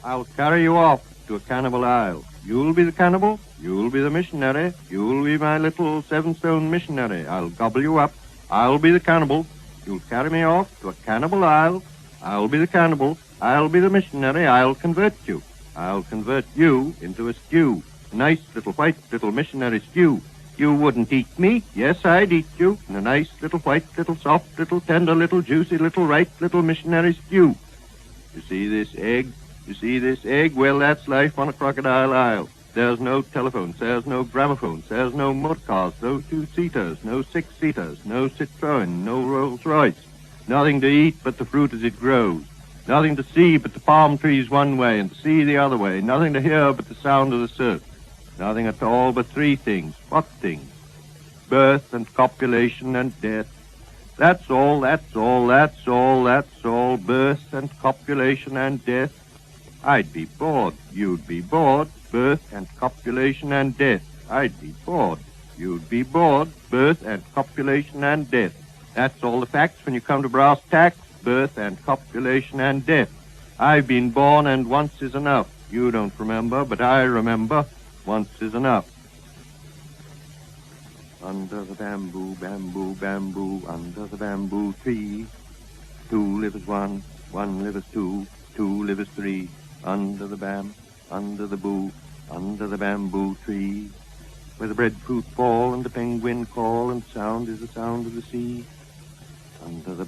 I'll carry you off to a cannibal isle. You'll be the cannibal, you'll be the missionary, you'll be my little 7-stone missionary. I'll gobble you up, I'll be the cannibal. You'll carry me off to a cannibal isle. I'll be the cannibal, I'll be the missionary, I'll convert you. I'll convert you into a stew, a nice little white little missionary stew. You wouldn't eat me, yes, I'd eat you, in a nice little white little soft little tender little juicy little right little missionary stew. You see this egg? You see this egg? Well, that's life on a crocodile isle. There's no telephones, there's no gramophones, there's no motor cars, no two-seaters, no six-seaters, no Citroën, no Rolls-Royce. Nothing to eat but the fruit as it grows. Nothing to see but the palm trees one way and the sea the other way. Nothing to hear but the sound of the surf. Nothing at all but three things. What things? Birth and copulation and death. That's all, that's all, that's all, that's all. Birth and copulation and death. I'd be bored. You'd be bored. Birth and copulation and death. I'd be bored. You'd be bored. Birth and copulation and death. That's all the facts when you come to brass tacks. Birth and copulation and death. I've been born and once is enough. You don't remember, but I remember. Once is enough. Under the bamboo, bamboo, bamboo, under the bamboo tree. 2 live as 1, 1 live as 2, 2 live as 3. Under the under the bamboo tree. Where the breadfruit fall and the penguin call and sound is the sound of the sea. Under the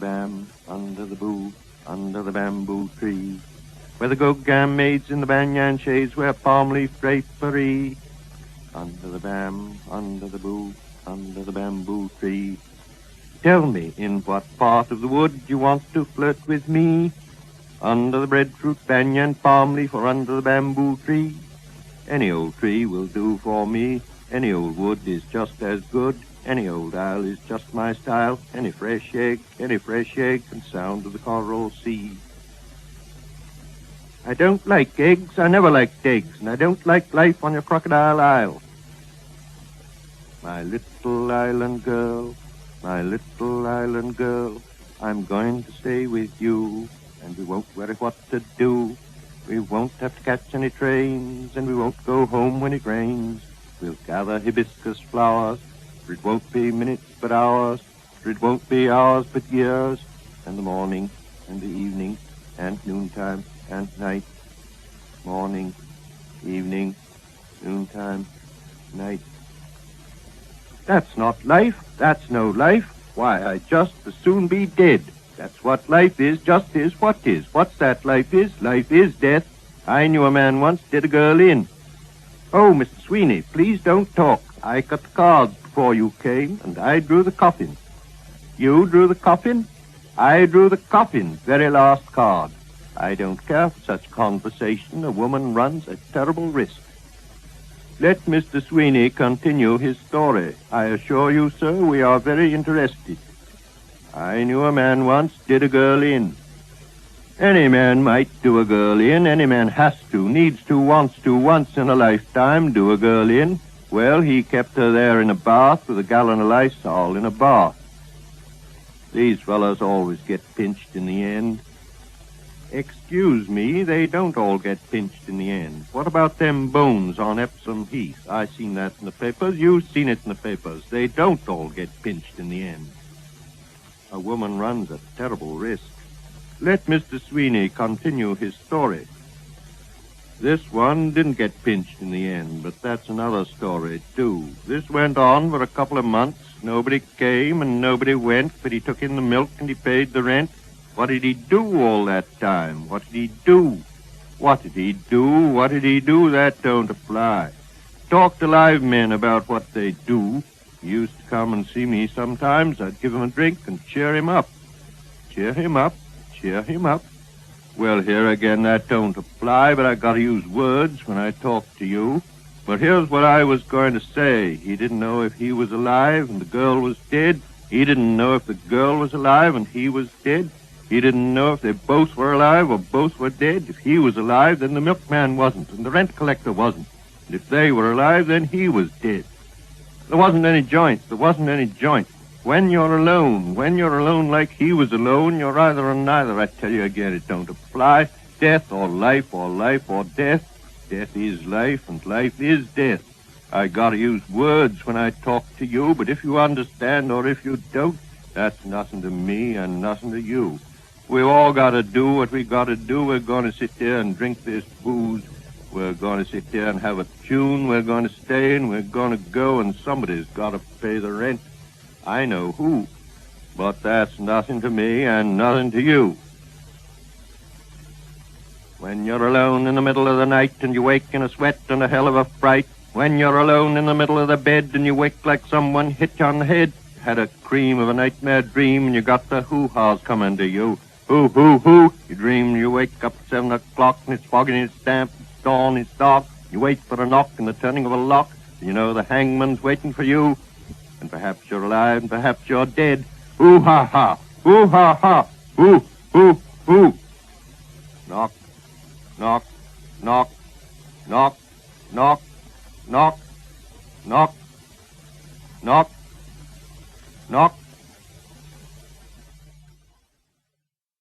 under the bamboo tree. Where the gogam maids in the banyan shades wear palm leaf drapery. Under the bamboo tree. Tell me, in what part of the wood you want to flirt with me? Under the breadfruit, banyan, palm leaf, or under the bamboo tree? Any old tree will do for me. Any old wood is just as good. Any old isle is just my style. Any fresh egg, and sound of the coral sea. I don't like eggs, I never liked eggs, and I don't like life on your crocodile isle. My little island girl, I'm going to stay with you, and we won't worry what to do. We won't have to catch any trains, and we won't go home when it rains. We'll gather hibiscus flowers, for it won't be minutes but hours, for it won't be hours but years, and the morning, and the evening, and noontime, and night. Morning, evening, noontime, night. That's not life, that's no life. Why, I'd just as soon be dead. That's what life is, just is what is. What's that life is? Life is death. I knew a man once did a girl in. Oh, Mr. Sweeney, please don't talk. I cut the cards before you came, and I drew the coffin. You drew the coffin? I drew the coffin, very last card. I don't care for such conversation. A woman runs a terrible risk. Let Mr. Sweeney continue his story. I assure you, sir, we are very interested. I knew a man once did a girl in. Any man might do a girl in. Any man has to, needs to, wants to, once in a lifetime do a girl in. Well, he kept her there in a bath with a gallon of Lysol in a bath. These fellows always get pinched in the end. Excuse me, they don't all get pinched in the end. What about them bones on Epsom Heath? I seen that in the papers. You've seen it in the papers. They don't all get pinched in the end. A woman runs a terrible risk. Let Mr. Sweeney continue his story. This one didn't get pinched in the end, but that's another story, too. This went on for a couple of months. Nobody came and nobody went, but he took in the milk and he paid the rent. What did he do all that time? What did he do? What did he do? What did he do? That don't apply. Talk to live men about what they do. He used to come and see me sometimes. I'd give him a drink and cheer him up. Cheer him up, cheer him up. Well, here again, that don't apply, but I gotta use words when I talk to you. But here's what I was going to say. He didn't know if he was alive and the girl was dead. He didn't know if the girl was alive and he was dead. He didn't know if they both were alive or both were dead. If he was alive, then the milkman wasn't, and the rent collector wasn't. And if they were alive, then he was dead. There wasn't any joint. There wasn't any joint. When you're alone like he was alone, you're either or neither. I tell you again, it don't apply. death, or life or death. Death is life, and life is death. I gotta use words when I talk to you, but if you understand or if you don't, that's nothing to me and nothing to you. We all gotta do what we gotta do. We're gonna sit there and drink this booze. We're gonna sit there and have a tune. We're gonna stay and we're gonna go, and somebody's gotta pay the rent. I know who, but that's nothing to me and nothing to you. When you're alone in the middle of the night and you wake in a sweat and a hell of a fright, when you're alone in the middle of the bed and you wake like someone hit you on the head, had a cream of a nightmare dream and you got the hoo-haws coming to you. Hoo. You dream you wake up at 7 o'clock and it's foggy and it's damp, it's dawn, it's dark. You wait for a knock and the turning of a lock. You know the hangman's waiting for you. And perhaps you're alive and perhaps you're dead. Hoo-ha-ha. Hoo-ha-ha. Hoo. Knock. Knock, knock, knock, knock, knock, knock, knock, knock.